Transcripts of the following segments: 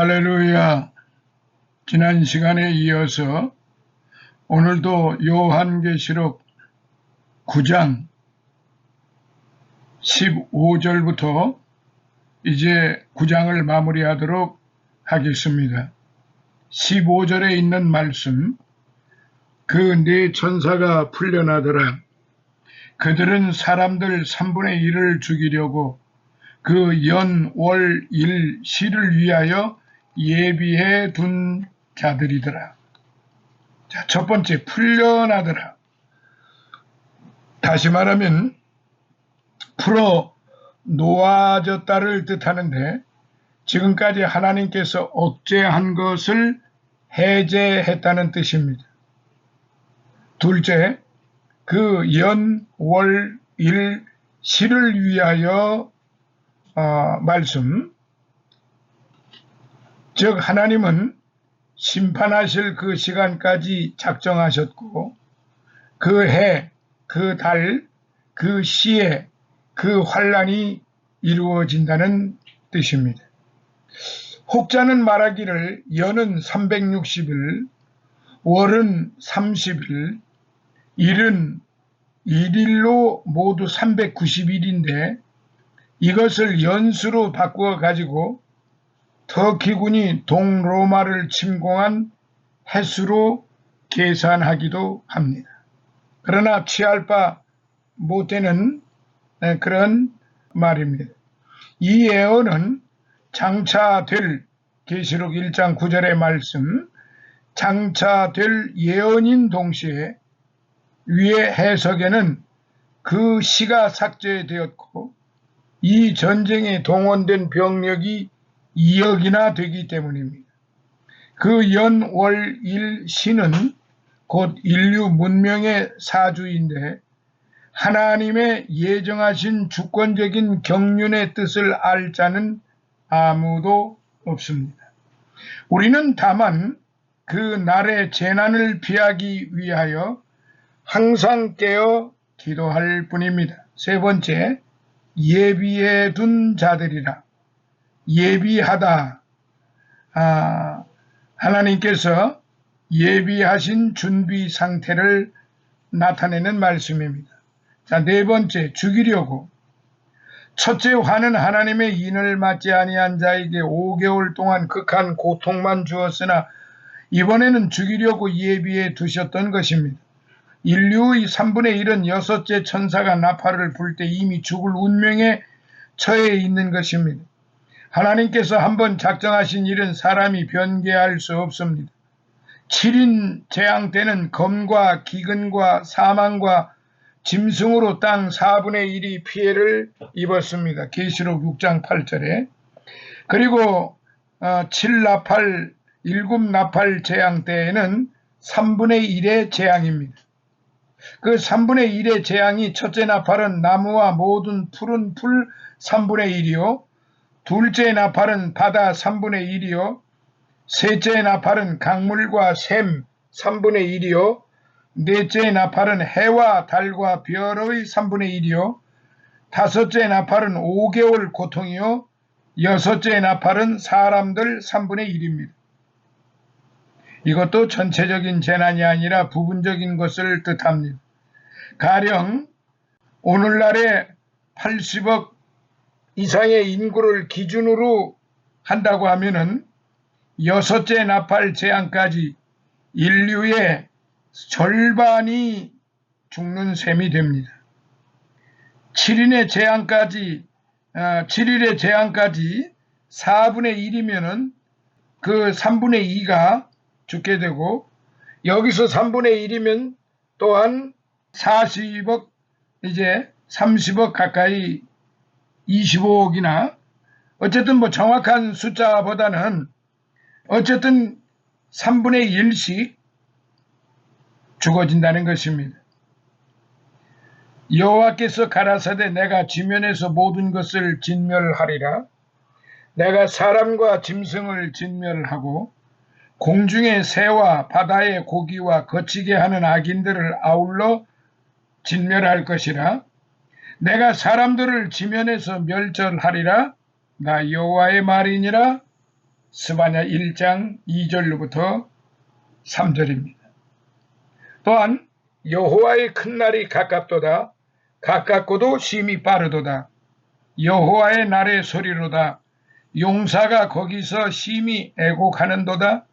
할렐루야. 지난 시간에 이어서 오늘도 요한계시록 9장 15절부터 이제 9장을 마무리하도록 하겠습니다. 15절에 있는 말씀, 그 네 천사가 풀려나더라. 그들은 사람들 3분의 1을 죽이려고 그 연, 월, 일, 시를 위하여 예비해 둔 자들이더라. 자, 첫 번째, 풀려나더라. 다시 말하면 풀어 놓아졌다를 뜻하는데, 지금까지 하나님께서 억제한 것을 해제했다는 뜻입니다. 둘째, 그 연, 월, 일, 시를 위하여 말씀, 즉 하나님은 심판하실 그 시간까지 작정하셨고, 그 해, 그 달, 그 시에 그 환란이 이루어진다는 뜻입니다. 혹자는 말하기를 연은 360일, 월은 30일, 일은 1일로 모두 390일인데 이것을 연수로 바꾸어 가지고 터키군이 동로마를 침공한 횟수로 계산하기도 합니다. 그러나 취할 바 못되는 그런 말입니다. 이 예언은 장차될 계시록 1장 9절의 말씀, 장차될 예언인 동시에 위의 해석에는 그 시가 삭제되었고 이 전쟁에 동원된 병력이 2억이나 되기 때문입니다. 그 연, 월, 일, 시는 곧 인류 문명의 사주인데 하나님의 예정하신 주권적인 경륜의 뜻을 알 자는 아무도 없습니다. 우리는 다만 그 날의 재난을 피하기 위하여 항상 깨어 기도할 뿐입니다. 세 번째, 예비해 둔 자들이라. 예비하다. 하나님께서 예비하신 준비 상태를 나타내는 말씀입니다. 자, 네 번째, 죽이려고. 첫째 화는 하나님의 인을 맞지 아니한 자에게 5개월 동안 극한 고통만 주었으나 이번에는 죽이려고 예비해 두셨던 것입니다. 인류의 3분의 1은 여섯째 천사가 나팔을 불 때 이미 죽을 운명에 처해 있는 것입니다. 하나님께서 한번 작정하신 일은 사람이 변개할 수 없습니다. 7인 재앙 때는 검과 기근과 사망과 짐승으로 땅 4분의 1이 피해를 입었습니다. 계시록 6장 8절에. 그리고 7나팔, 7나팔 재앙 때에는 3분의 1의 재앙입니다. 그 3분의 1의 재앙이 첫째 나팔은 나무와 모든 푸른 풀 3분의 1이요. 둘째 나팔은 바다 3분의 1이요. 셋째 나팔은 강물과 샘 3분의 1이요. 넷째 나팔은 해와 달과 별의 3분의 1이요. 다섯째 나팔은 5개월 고통이요. 여섯째 나팔은 사람들 3분의 1입니다. 이것도 전체적인 재난이 아니라 부분적인 것을 뜻합니다. 가령 오늘날의 80억 이상의 인구를 기준으로 한다고 하면은 여섯째 나팔 재앙까지 인류의 절반이 죽는 셈이 됩니다. 7일의 재앙까지 4분의 1이면은 그 3분의 2가 죽게 되고 여기서 3분의 1이면 또한 40억 이제 30억 가까이 25억이나 어쨌든 뭐 정확한 숫자보다는 어쨌든 3분의 1씩 죽어진다는 것입니다. 여호와께서 가라사대 내가 지면에서 모든 것을 진멸하리라. 내가 사람과 짐승을 진멸하고 공중의 새와 바다의 고기와 거치게 하는 악인들을 아울러 진멸할 것이라. 내가 사람들을 지면에서 멸절하리라. 나 여호와의 말이니라. 스바냐 1장 2절로부터 3절입니다. 또한 여호와의 큰 날이 가깝도다. 가깝고도 심히 빠르도다. 여호와의 날의 소리로다. 용사가 거기서 심히 애곡하는도다.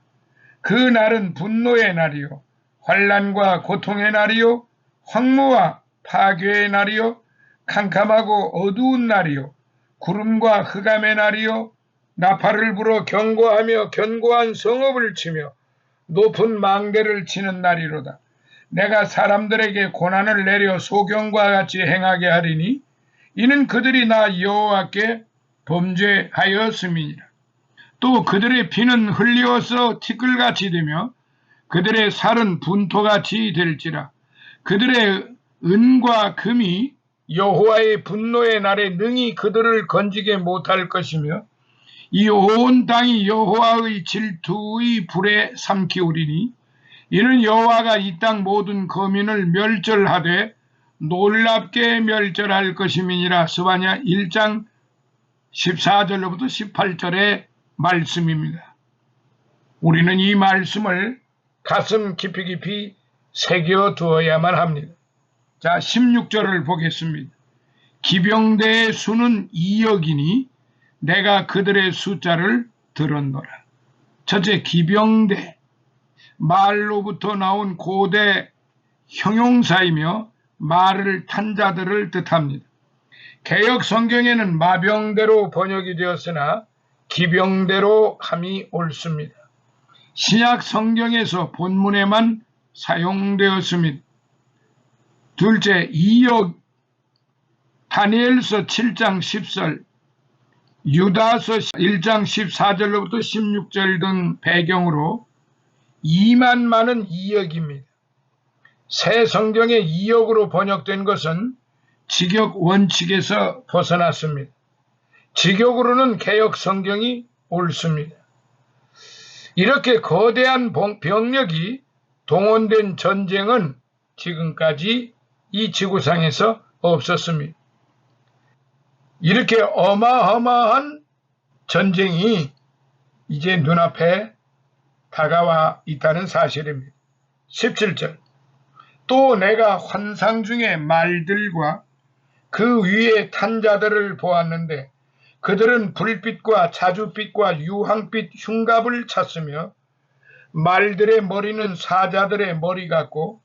그 날은 분노의 날이요 환난과 고통의 날이요 황무와 파괴의 날이요 캄캄하고 어두운 날이요 구름과 흑암의 날이요 나팔을 불어 경고하며 견고한 성읍을 치며 높은 망대를 치는 날이로다. 내가 사람들에게 고난을 내려 소경과 같이 행하게 하리니 이는 그들이 나 여호와께 범죄하였음이니라. 또 그들의 피는 흘리어서 티끌같이 되며 그들의 살은 분토같이 될지라. 그들의 은과 금이 여호와의 분노의 날에 능히 그들을 건지게 못할 것이며 이 온 땅이 여호와의 질투의 불에 삼키우리니 이는 여호와가 이 땅 모든 거민을 멸절하되 놀랍게 멸절할 것임이니라. 스바냐 1장 14절로부터 18절의 말씀입니다. 우리는 이 말씀을 가슴 깊이 새겨 두어야만 합니다. 자, 16절을 보겠습니다. 기병대의 수는 2억이니 내가 그들의 숫자를 들었노라. 첫째, 기병대, 말로부터 나온 고대 형용사이며 말을 탄 자들을 뜻합니다. 개역 성경에는 마병대로 번역이 되었으나 기병대로 함이 옳습니다. 신약 성경에서 본문에만 사용되었습니다. 둘째, 2억, 다니엘서 7장 10절, 유다서 1장 14절로부터 16절 등 배경으로 2만만은 2억입니다. 새 성경에 2억으로 번역된 것은 직역 원칙에서 벗어났습니다. 직역으로는 개역 성경이 옳습니다. 이렇게 거대한 병력이 동원된 전쟁은 지금까지 이 지구상에서 없었습니다. 이렇게 어마어마한 전쟁이 이제 눈앞에 다가와 있다는 사실입니다. 17절, 또 내가 환상 중에 말들과 그 위에 탄 자들을 보았는데 그들은 불빛과 자줏빛과 유황빛 흉갑을 찼으며 말들의 머리는 사자들의 머리 같고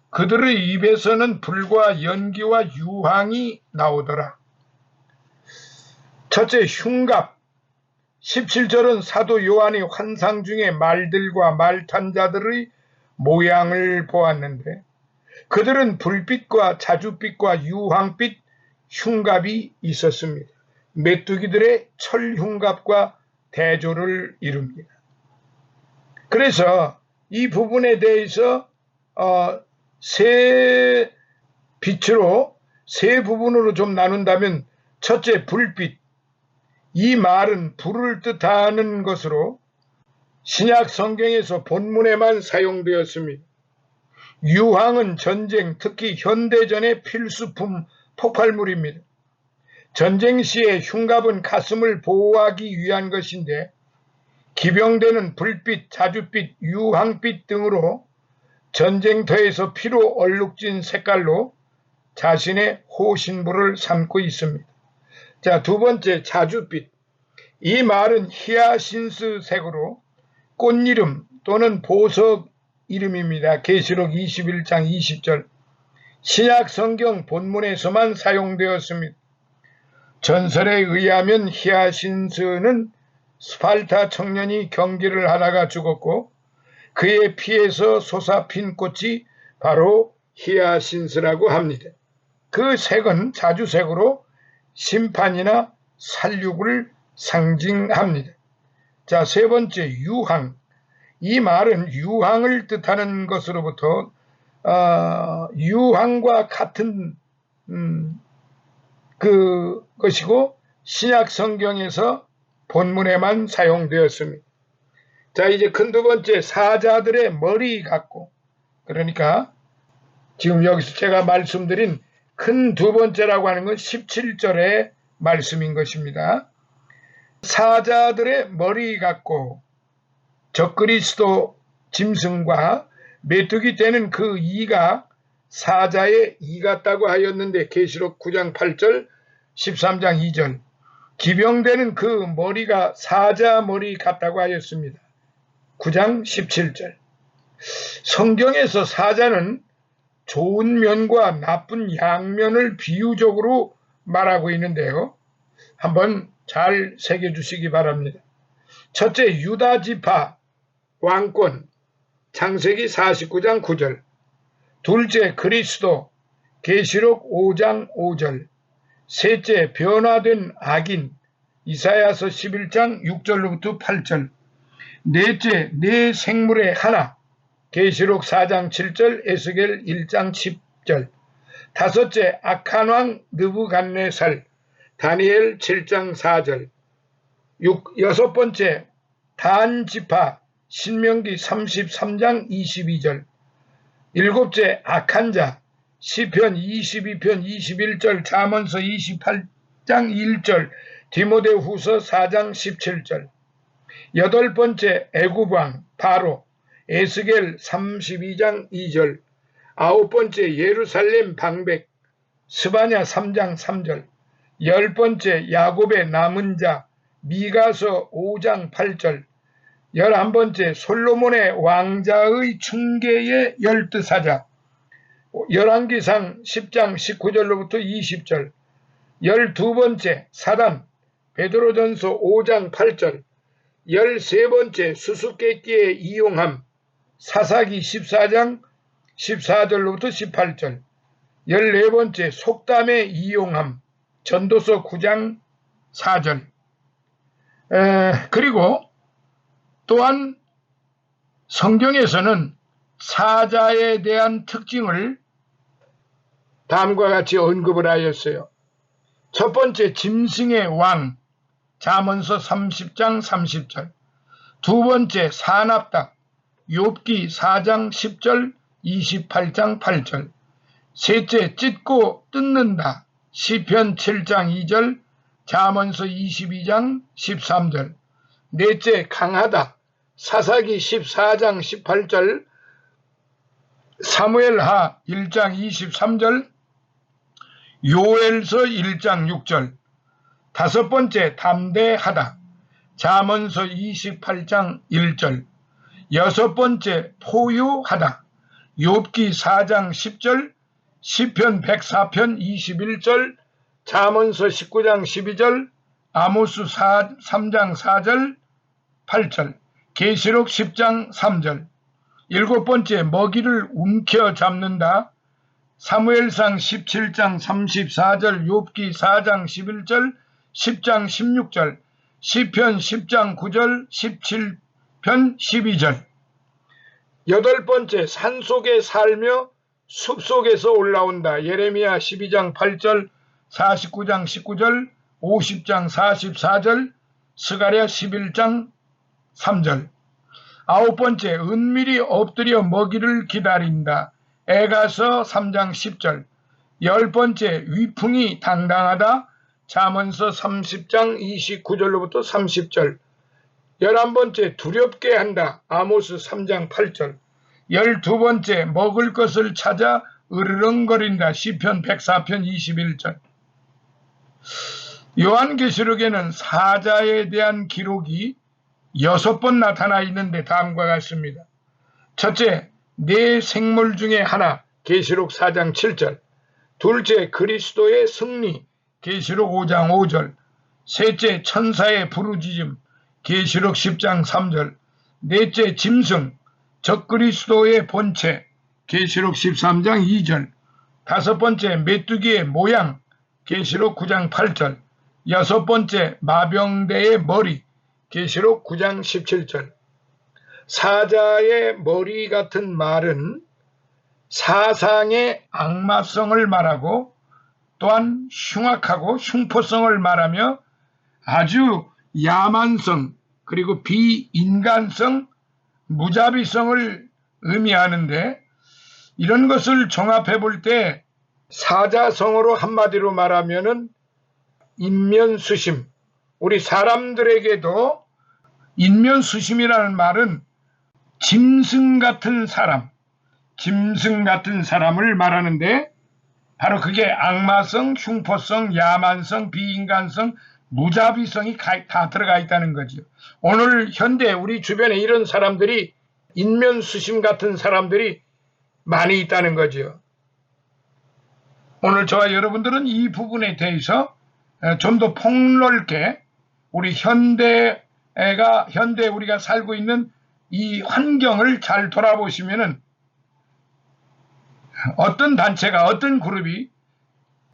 그들의 입에서는 불과 연기와 유황이 나오더라. 첫째, 흉갑. 17절은 사도 요한이 환상 중에 말들과 말 탄 자들의 모양을 보았는데 그들은 불빛과 자줏빛과 유황빛 흉갑이 있었습니다. 메뚜기들의 철 흉갑과 대조를 이룹니다. 그래서 이 부분에 대해서 세 부분으로 좀 나눈다면, 첫째, 불빛. 이 말은 불을 뜻하는 것으로 신약 성경에서 본문에만 사용되었습니다. 유황은 전쟁, 특히 현대전의 필수품 폭발물입니다. 전쟁 시에 흉갑은 가슴을 보호하기 위한 것인데 기병대는 불빛, 자줏빛, 유황빛 등으로 전쟁터에서 피로 얼룩진 색깔로 자신의 호신부를 삼고 있습니다. 자, 두 번째, 자줏빛. 이 말은 히아신스 색으로 꽃 이름 또는 보석 이름입니다. 계시록 21장 20절. 신약 성경 본문에서만 사용되었습니다. 전설에 의하면 히아신스는 스파르타 청년이 경기를 하다가 죽었고 그의 피에서 솟아핀 꽃이 바로 히아신스라고 합니다. 그 색은 자주색으로 심판이나 살육을 상징합니다. 자, 세 번째, 유황. 이 말은 유황을 뜻하는 것으로부터 유황과 같은 것이고 신약 성경에서 본문에만 사용되었습니다. 자, 이제 큰 두 번째, 사자들의 머리 같고, 그러니까 지금 여기서 제가 말씀드린 큰 두 번째라고 하는 건 17절의 말씀인 것입니다. 사자들의 머리 같고 적그리스도 짐승과 메뚜기 떼는 그 이가 사자의 이 같다고 하였는데 계시록 9장 8절 13장 2절 기병되는 그 머리가 사자 머리 같다고 하였습니다. 9장 17절 성경에서 사자는 좋은 면과 나쁜 양면을 비유적으로 말하고 있는데요. 한번 잘 새겨주시기 바랍니다. 첫째, 유다 지파 왕권 창세기 49장 9절 둘째, 그리스도 계시록 5장 5절 셋째, 변화된 악인 이사야서 11장 6절로부터 8절 넷째, 내 생물의 하나 계시록 4장 7절 에스겔 1장 10절 다섯째, 악한 왕 느부갓네살 다니엘 7장 4절 여섯 번째, 단 지파 신명기 33장 22절 일곱째, 악한 자 시편 22편 21절 잠언서 28장 1절 디모데후서 4장 17절 여덟 번째, 애굽왕 바로 에스겔 32장 2절 아홉 번째, 예루살렘 방백 스바냐 3장 3절 열 번째, 야곱의 남은 자 미가서 5장 8절 11번째, 솔로몬의 왕자의 충계의 열두사자 열왕기상 10장 19절로부터 20절 12번째, 사단 베드로전서 5장 8절 13번째, 수수께끼의 이용함 사사기 14장 14절로부터 18절 14번째, 속담의 이용함 전도서 9장 4절 그리고 또한 성경에서는 사자에 대한 특징을 다음과 같이 언급을 하였어요. 첫 번째, 짐승의 왕 잠언서 30장 30절 두 번째, 사납다 욥기 4장 10절 28장 8절 셋째, 찢고 뜯는다 시편 7장 2절 잠언서 22장 13절 넷째, 강하다 사사기 14장 18절 사무엘하 1장 23절 요엘서 1장 6절 다섯 번째, 담대하다 잠언서 28장 1절 여섯 번째, 포유하다 욥기 4장 10절 시편 104편 21절 잠언서 19장 12절 아모스 3장 4절 8절 계시록 10장 3절 일곱 번째, 먹이를 움켜잡는다 사무엘상 17장 34절 욥기 4장 11절 10장 16절 시편 10장 9절 17편 12절 여덟 번째, 산속에 살며 숲속에서 올라온다 예레미야 12장 8절 49장 19절 50장 44절 스가랴 11장 3절 아홉 번째, 은밀히 엎드려 먹이를 기다린다 에가서 3장 10절 열 번째, 위풍이 당당하다 잠언서 30장 29절로부터 30절 11번째, 두렵게 한다 아모스 3장 8절 12번째, 먹을 것을 찾아 으르렁거린다 시편 104편 21절 요한계시록에는 사자에 대한 기록이 6번 나타나 있는데 다음과 같습니다. 첫째, 네 생물 중에 하나 계시록 4장 7절 둘째, 그리스도의 승리 계시록 5장 5절 셋째, 천사의 부르짖음 계시록 10장 3절 넷째, 짐승 적그리스도의 본체 계시록 13장 2절 다섯 번째, 메뚜기의 모양 계시록 9장 8절 여섯 번째, 마병대의 머리 계시록 9장 17절 사자의 머리 같은 말은 사상의 악마성을 말하고 또한 흉악하고 흉포성을 말하며 아주 야만성 그리고 비인간성 무자비성을 의미하는데 이런 것을 종합해 볼 때 사자성어로 한마디로 말하면은 인면수심 우리 사람들에게도 인면수심이라는 말은 짐승 같은 사람, 짐승 같은 사람을 말하는데 바로 그게 악마성, 흉포성, 야만성, 비인간성, 무자비성이 다 들어가 있다는 거죠. 오늘 현대 우리 주변에 이런 사람들이 인면수심 같은 사람들이 많이 있다는 거죠. 오늘 저와 여러분들은 이 부분에 대해서 좀 더 폭넓게 우리 현대 우리가 살고 있는 이 환경을 잘 돌아보시면은 어떤 단체가 어떤 그룹이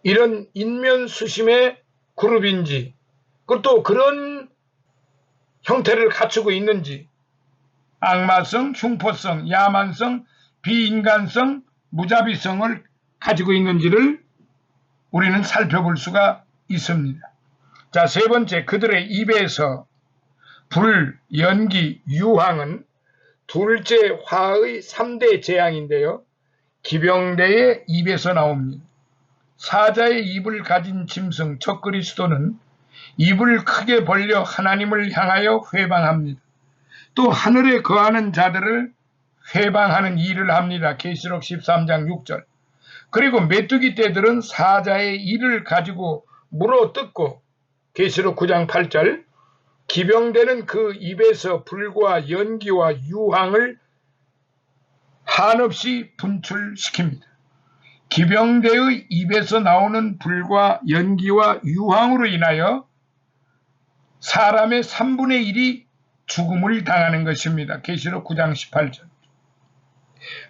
이런 인면수심의 그룹인지 그것도 그런 형태를 갖추고 있는지 악마성, 흉포성, 야만성, 비인간성, 무자비성을 가지고 있는지를 우리는 살펴볼 수가 있습니다. 자, 세 번째, 그들의 입에서 불, 연기, 유황은 둘째 화의 3대 재앙인데요. 기병대의 입에서 나옵니다. 사자의 입을 가진 짐승 적그리스도는 입을 크게 벌려 하나님을 향하여 회방합니다. 또 하늘에 거하는 자들을 회방하는 일을 합니다. 계시록 13장 6절. 그리고 메뚜기 떼들은 사자의 이를 가지고 물어뜯고 계시록 9장 8절. 기병대는 그 입에서 불과 연기와 유황을 한없이 분출시킵니다. 기병대의 입에서 나오는 불과 연기와 유황으로 인하여 사람의 3분의 1이 죽음을 당하는 것입니다. 계시록 9장 18절.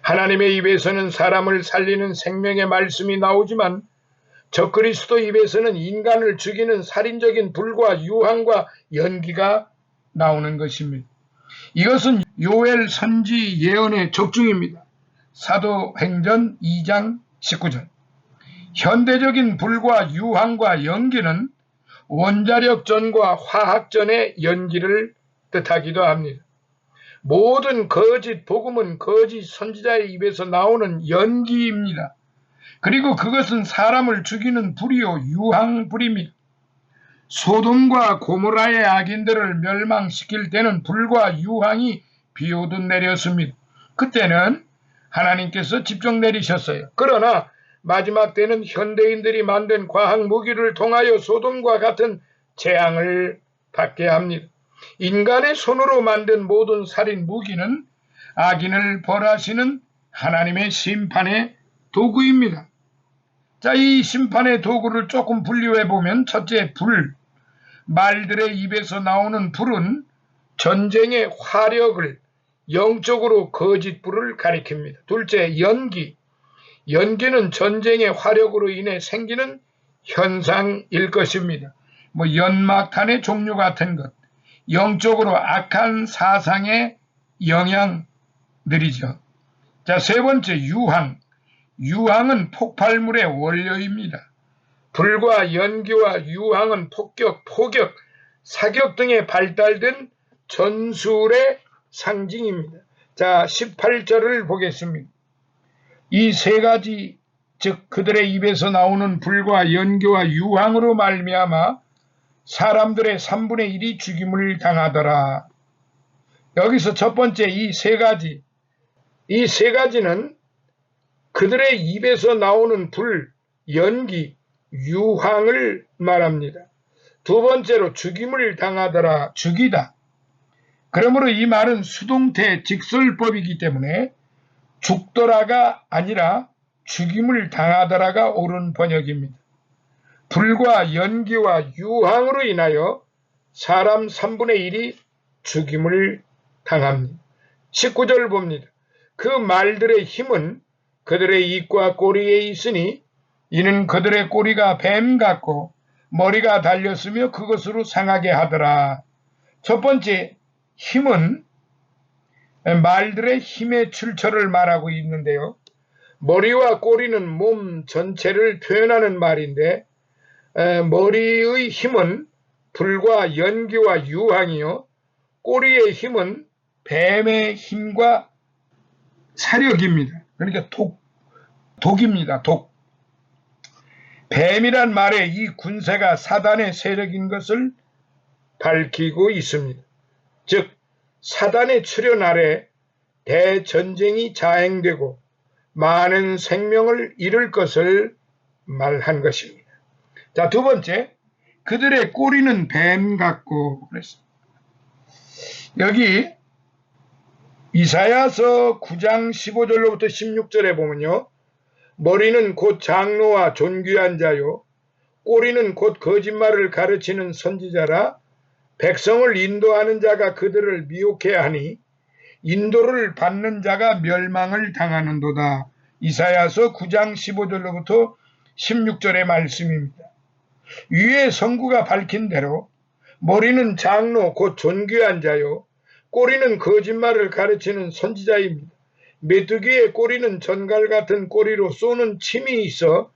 하나님의 입에서는 사람을 살리는 생명의 말씀이 나오지만 적그리스도 입에서는 인간을 죽이는 살인적인 불과 유황과 연기가 나오는 것입니다. 이것은 요엘 선지 예언의 적중입니다. 사도행전 2장 19절. 현대적인 불과 유황과 연기는 원자력전과 화학전의 연기를 뜻하기도 합니다. 모든 거짓 복음은 거짓 선지자의 입에서 나오는 연기입니다. 그리고 그것은 사람을 죽이는 불이요 유황불입니다. 소돔과 고모라의 악인들을 멸망시킬 때는 불과 유황이 비오듯 내렸습니다. 그때는 하나님께서 집중 내리셨어요. 그러나 마지막 때는 현대인들이 만든 과학 무기를 통하여 소돔과 같은 재앙을 받게 합니다. 인간의 손으로 만든 모든 살인 무기는 악인을 벌하시는 하나님의 심판의 도구입니다. 자, 이 심판의 도구를 조금 분류해 보면 첫째, 불. 말들의 입에서 나오는 불은 전쟁의 화력을 영적으로 거짓 불을 가리킵니다. 둘째, 연기. 연기는 전쟁의 화력으로 인해 생기는 현상일 것입니다. 연막탄의 종류 같은 것. 영적으로 악한 사상의 영향들이죠. 자, 세 번째, 유황. 유황은 폭발물의 원료입니다. 불과 연기와 유황은 폭격, 포격, 사격 등에 발달된 전술의 상징입니다. 자, 18절을 보겠습니다. 이 세 가지, 즉 그들의 입에서 나오는 불과 연기와 유황으로 말미암아 사람들의 3분의 1이 죽임을 당하더라. 여기서 첫 번째 이 세 가지는 그들의 입에서 나오는 불, 연기, 유황을 말합니다. 두 번째로 죽임을 당하더라, 죽이다. 그러므로 이 말은 수동태 직설법이기 때문에 죽더라가 아니라 죽임을 당하더라가 옳은 번역입니다. 불과 연기와 유황으로 인하여 사람 3분의 1이 죽임을 당합니다. 19절 봅니다. 그 말들의 힘은 그들의 입과 꼬리에 있으니 이는 그들의 꼬리가 뱀 같고 머리가 달렸으며 그것으로 상하게 하더라. 첫 번째 힘은 말들의 힘의 출처를 말하고 있는데요. 머리와 꼬리는 몸 전체를 표현하는 말인데 머리의 힘은 불과 연기와 유황이요. 꼬리의 힘은 뱀의 힘과 사력입니다. 그러니까 독입니다. 독. 뱀이란 말에 이 군세가 사단의 세력인 것을 밝히고 있습니다. 즉 사단의 출현 아래 대전쟁이 자행되고 많은 생명을 잃을 것을 말한 것입니다. 자, 두 번째, 그들의 꼬리는 뱀 같고 그랬습니다. 여기 이사야서 9장 15절로부터 16절에 보면요, 머리는 곧 장로와 존귀한 자요, 꼬리는 곧 거짓말을 가르치는 선지자라. 백성을 인도하는 자가 그들을 미혹해 하니 인도를 받는 자가 멸망을 당하는도다. 이사야서 9장 15절로부터 16절의 말씀입니다. 위에 성구가 밝힌 대로 머리는 장로 곧 존귀한 자요, 꼬리는 거짓말을 가르치는 선지자입니다. 메뚜기의 꼬리는 전갈 같은 꼬리로 쏘는 침이 있어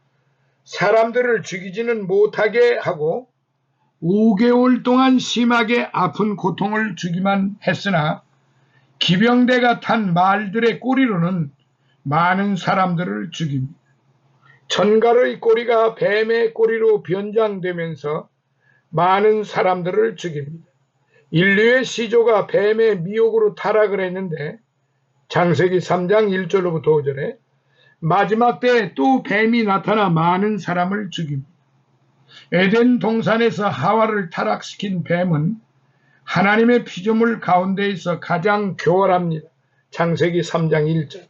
사람들을 죽이지는 못하게 하고 5개월 동안 심하게 아픈 고통을 주기만 했으나 기병대가 탄 말들의 꼬리로는 많은 사람들을 죽입니다. 전갈의 꼬리가 뱀의 꼬리로 변장되면서 많은 사람들을 죽입니다. 인류의 시조가 뱀의 미혹으로 타락을 했는데 창세기 3장 1절로부터 5절에 마지막 때에 또 뱀이 나타나 많은 사람을 죽입니다. 에덴 동산에서 하와를 타락시킨 뱀은 하나님의 피조물 가운데에서 가장 교활합니다. 창세기 3장 1절.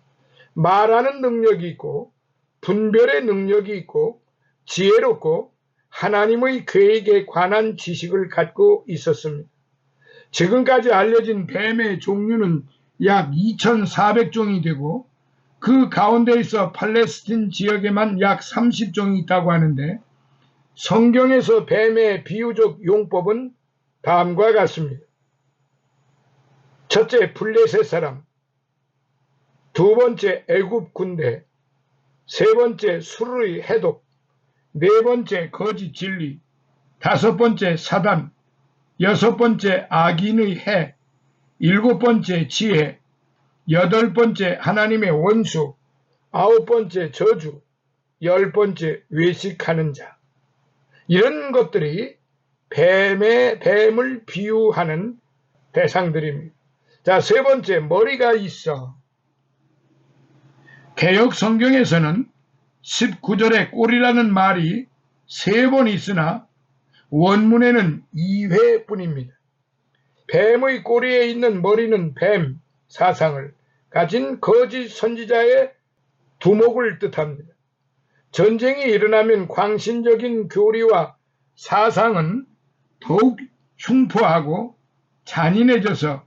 말하는 능력이 있고 분별의 능력이 있고 지혜롭고 하나님의 계획에 관한 지식을 갖고 있었습니다. 지금까지 알려진 뱀의 종류는 약 2,400종이 되고 그 가운데에서 팔레스틴 지역에만 약 30종이 있다고 하는데 성경에서 뱀의 비유적 용법은 다음과 같습니다. 첫째, 블레셋 사람. 두 번째, 애굽 군대. 세 번째, 술의 해독. 네 번째, 거짓 진리. 다섯 번째, 사단. 여섯 번째, 악인의 해. 일곱 번째, 지혜. 여덟 번째, 하나님의 원수. 아홉 번째, 저주. 열 번째, 외식하는 자. 이런 것들이 뱀을 비유하는 대상들입니다. 자, 세 번째, 머리가 있어. 개역 성경에서는 19절에 꼬리라는 말이 3번 있으나 원문에는 2회뿐입니다. 뱀의 꼬리에 있는 머리는 뱀, 사상을 가진 거짓 선지자의 두목을 뜻합니다. 전쟁이 일어나면 광신적인 교리와 사상은 더욱 흉포하고 잔인해져서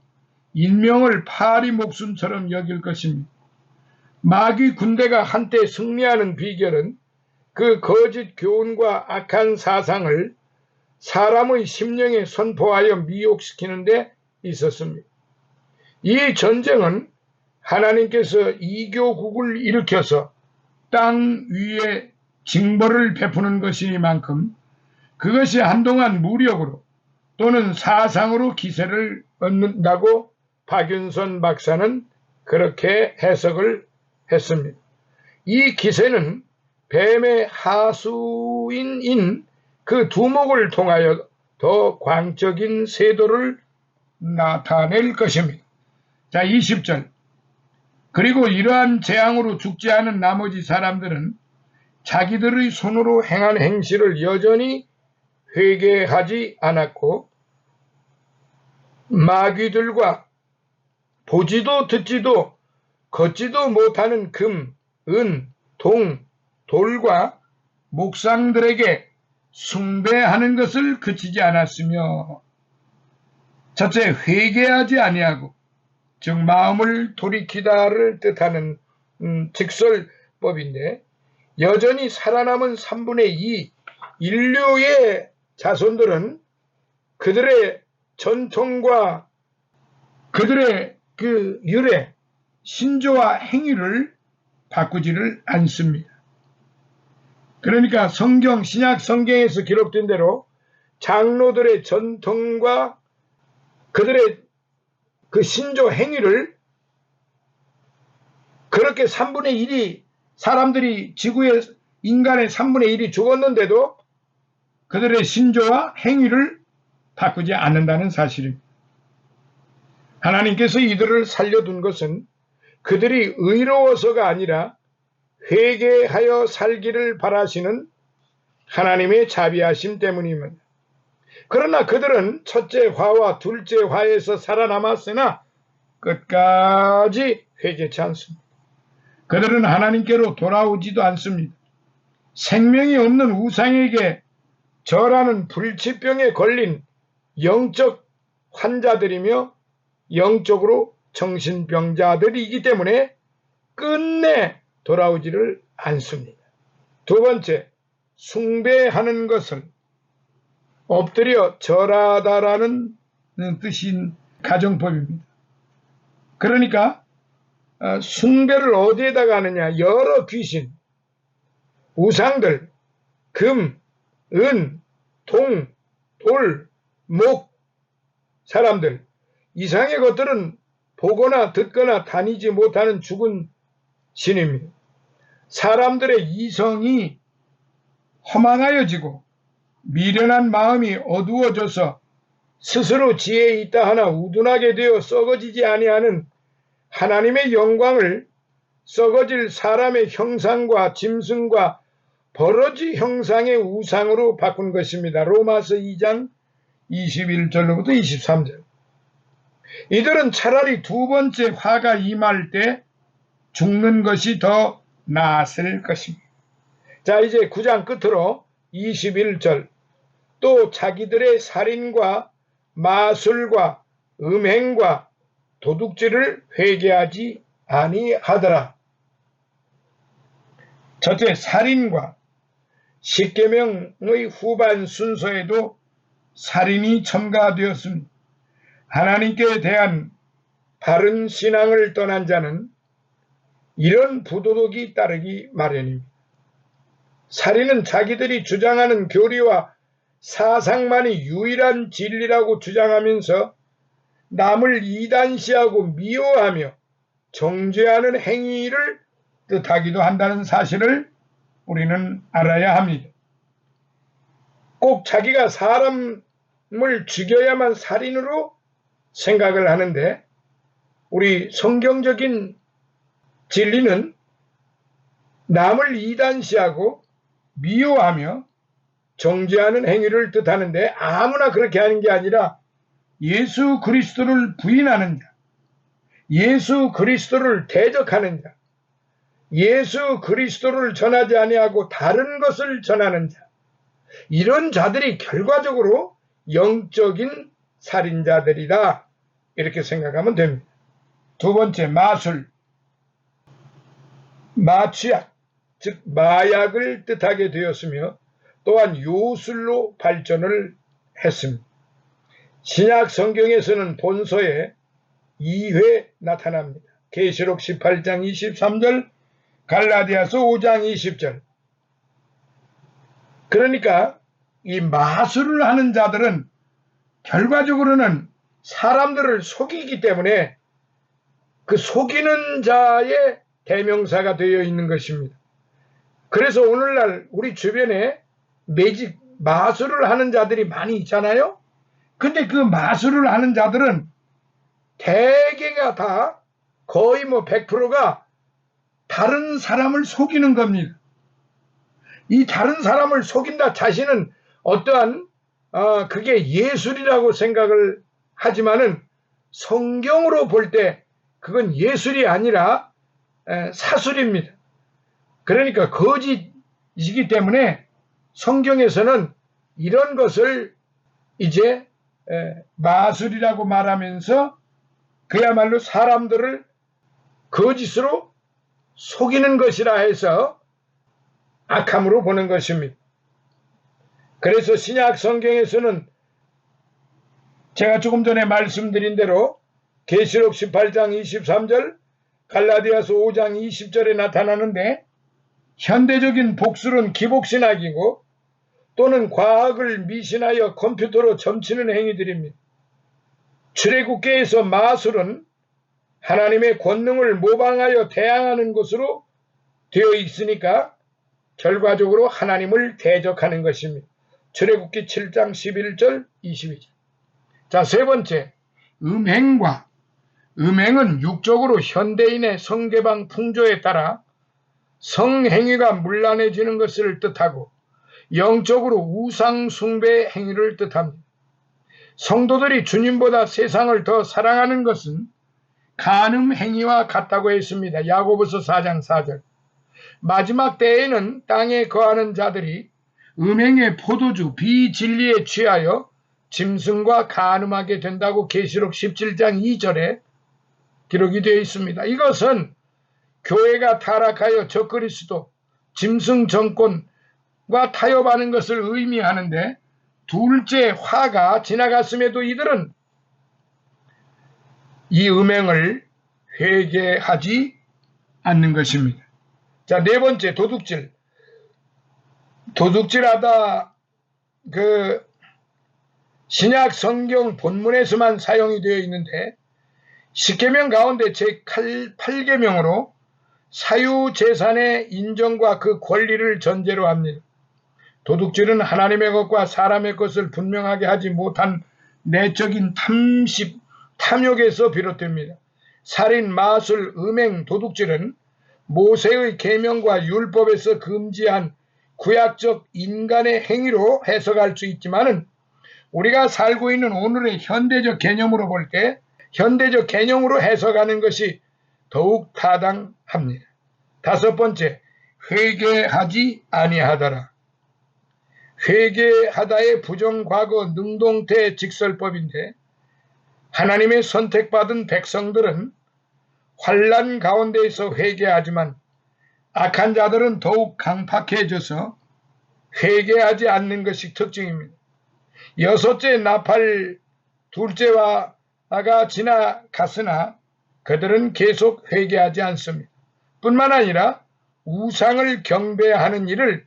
인명을 파리 목숨처럼 여길 것입니다. 마귀 군대가 한때 승리하는 비결은 그 거짓 교훈과 악한 사상을 사람의 심령에 선포하여 미혹시키는 데 있었습니다. 이 전쟁은 하나님께서 이교국을 일으켜서 땅 위에 징벌을 베푸는 것이니만큼 그것이 한동안 무력으로 또는 사상으로 기세를 얻는다고 박윤선 박사는 그렇게 해석을 했습니다. 이 기세는 뱀의 하수인인 그 두목을 통하여 더 광적인 세도를 나타낼 것입니다. 자, 20절. 그리고 이러한 재앙으로 죽지 않은 나머지 사람들은 자기들의 손으로 행한 행실을 여전히 회개하지 않았고 마귀들과 보지도 듣지도 걷지도 못하는 금, 은, 동, 돌과 목상들에게 숭배하는 것을 그치지 않았으며 첫째, 회개하지 아니하고 즉 마음을 돌이키다를 뜻하는 직설법인데 여전히 살아남은 3분의 2 인류의 자손들은 그들의 전통과 그들의 그 유래, 신조와 행위를 바꾸지를 않습니다. 그러니까 신약 성경에서 기록된 대로 장로들의 전통과 그들의 그 신조 행위를 그렇게 3분의 1이 사람들이 지구의 인간의 3분의 1이 죽었는데도 그들의 신조와 행위를 바꾸지 않는다는 사실입니다. 하나님께서 이들을 살려둔 것은 그들이 의로워서가 아니라 회개하여 살기를 바라시는 하나님의 자비하심 때문입니다. 그러나 그들은 첫째 화와 둘째 화에서 살아남았으나 끝까지 회개치 않습니다. 그들은 하나님께로 돌아오지도 않습니다. 생명이 없는 우상에게 절하는 불치병에 걸린 영적 환자들이며 영적으로 정신병자들이기 때문에 끝내 돌아오지를 않습니다. 두 번째, 숭배하는 것을 엎드려 절하다라는 뜻인 가정법입니다. 그러니까 숭배를 어디에다가 하느냐? 여러 귀신, 우상들, 금, 은, 동, 돌, 목, 사람들, 이상의 것들은 보거나 듣거나 다니지 못하는 죽은 신입니다. 사람들의 이성이 허망하여지고 미련한 마음이 어두워져서 스스로 지혜에 있다 하나 우둔하게 되어 썩어지지 아니하는 하나님의 영광을 썩어질 사람의 형상과 짐승과 버러지 형상의 우상으로 바꾼 것입니다. 로마서 2장 21절로부터 23절. 이들은 차라리 두 번째 화가 임할 때 죽는 것이 더 나았을 것입니다. 자, 이제 9장 끝으로 21절. 또 자기들의 살인과 마술과 음행과 도둑질을 회개하지 아니하더라. 첫째, 살인과 십계명의 후반 순서에도 살인이 첨가되었습니다. 하나님께 대한 바른 신앙을 떠난 자는 이런 부도덕이 따르기 마련입니다. 살인은 자기들이 주장하는 교리와 사상만이 유일한 진리라고 주장하면서 남을 이단시하고 미워하며 정죄하는 행위를 뜻하기도 한다는 사실을 우리는 알아야 합니다. 꼭 자기가 사람을 죽여야만 살인으로 생각을 하는데 우리 성경적인 진리는 남을 이단시하고 미워하며 정죄하는 행위를 뜻하는데 아무나 그렇게 하는 게 아니라 예수 그리스도를 부인하는 자, 예수 그리스도를 대적하는 자, 예수 그리스도를 전하지 아니하고 다른 것을 전하는 자, 이런 자들이 결과적으로 영적인 살인자들이다, 이렇게 생각하면 됩니다. 두 번째, 마술, 마취약, 즉 마약을 뜻하게 되었으며 또한 요술로 발전을 했습니다. 신약 성경에서는 본서에 2회 나타납니다. 계시록 18장 23절, 갈라디아서 5장 20절. 그러니까 이 마술을 하는 자들은 결과적으로는 사람들을 속이기 때문에 그 속이는 자의 대명사가 되어 있는 것입니다. 그래서 오늘날 우리 주변에 매직, 마술을 하는 자들이 많이 있잖아요. 근데 그 마술을 하는 자들은 대개가 다 거의 100%가 다른 사람을 속이는 겁니다. 이 다른 사람을 속인다 자신은 어떠한 그게 예술이라고 생각을 하지만은 성경으로 볼 때 그건 예술이 아니라 사술입니다. 그러니까 거짓이기 때문에 성경에서는 이런 것을 이제 마술이라고 말하면서 그야말로 사람들을 거짓으로 속이는 것이라 해서 악함으로 보는 것입니다. 그래서 신약 성경에서는 제가 조금 전에 말씀드린 대로 계시록 18장 23절, 갈라디아서 5장 20절에 나타나는데 현대적인 복술은 기복신학이고 또는 과학을 미신하여 컴퓨터로 점치는 행위들입니다. 출애굽기에서 마술은 하나님의 권능을 모방하여 대항하는 것으로 되어 있으니까 결과적으로 하나님을 대적하는 것입니다. 출애굽기 7장 11절 22절. 자, 세 번째, 음행과 음행은 육적으로 현대인의 성개방 풍조에 따라 성행위가 문란해지는 것을 뜻하고 영적으로 우상 숭배 행위를 뜻합니다. 성도들이 주님보다 세상을 더 사랑하는 것은 간음 행위와 같다고 했습니다. 야고보서 4장 4절. 마지막 때에는 땅에 거하는 자들이 음행의 포도주 비진리에 취하여 짐승과 간음하게 된다고 계시록 17장 2절에 기록이 되어 있습니다. 이것은 교회가 타락하여 적그리스도, 짐승 정권과 타협하는 것을 의미하는데, 둘째 화가 지나갔음에도 이들은 이 음행을 회개하지 않는 것입니다. 자, 네 번째, 도둑질. 도둑질하다 신약 성경 본문에서만 사용이 되어 있는데, 십계명 가운데 제8계명으로 사유재산의 인정과 그 권리를 전제로 합니다. 도둑질은 하나님의 것과 사람의 것을 분명하게 하지 못한 내적인 탐욕에서 비롯됩니다. 살인, 마술, 음행, 도둑질은 모세의 계명과 율법에서 금지한 구약적 인간의 행위로 해석할 수 있지만은 우리가 살고 있는 오늘의 현대적 개념으로 볼 때 현대적 개념으로 해석하는 것이 더욱 타당합니다. 다섯 번째, 회개하지 아니하더라. 회개하다의 부정과거 능동태 직설법인데, 하나님의 선택받은 백성들은 환난 가운데에서 회개하지만 악한 자들은 더욱 강팍해져서 회개하지 않는 것이 특징입니다. 여섯째 나팔, 둘째와 가 지나갔으나 그들은 계속 회개하지 않습니다. 뿐만 아니라 우상을 경배하는 일을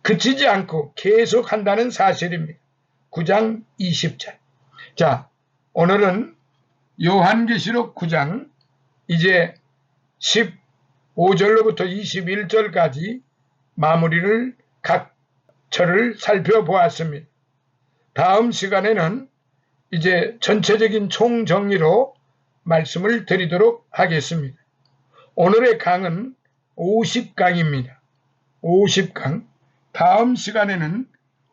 그치지 않고 계속한다는 사실입니다. 9장 20절. 자, 오늘은 요한계시록 9장 이제 15절로부터 21절까지 마무리를 각 절을 살펴보았습니다. 다음 시간에는 이제 전체적인 총정리로 말씀을 드리도록 하겠습니다. 오늘의 강은 50강입니다. 50강. 다음 시간에는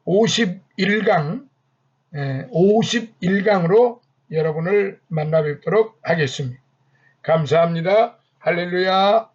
51강으로 여러분을 만나 뵙도록 하겠습니다. 감사합니다. 할렐루야.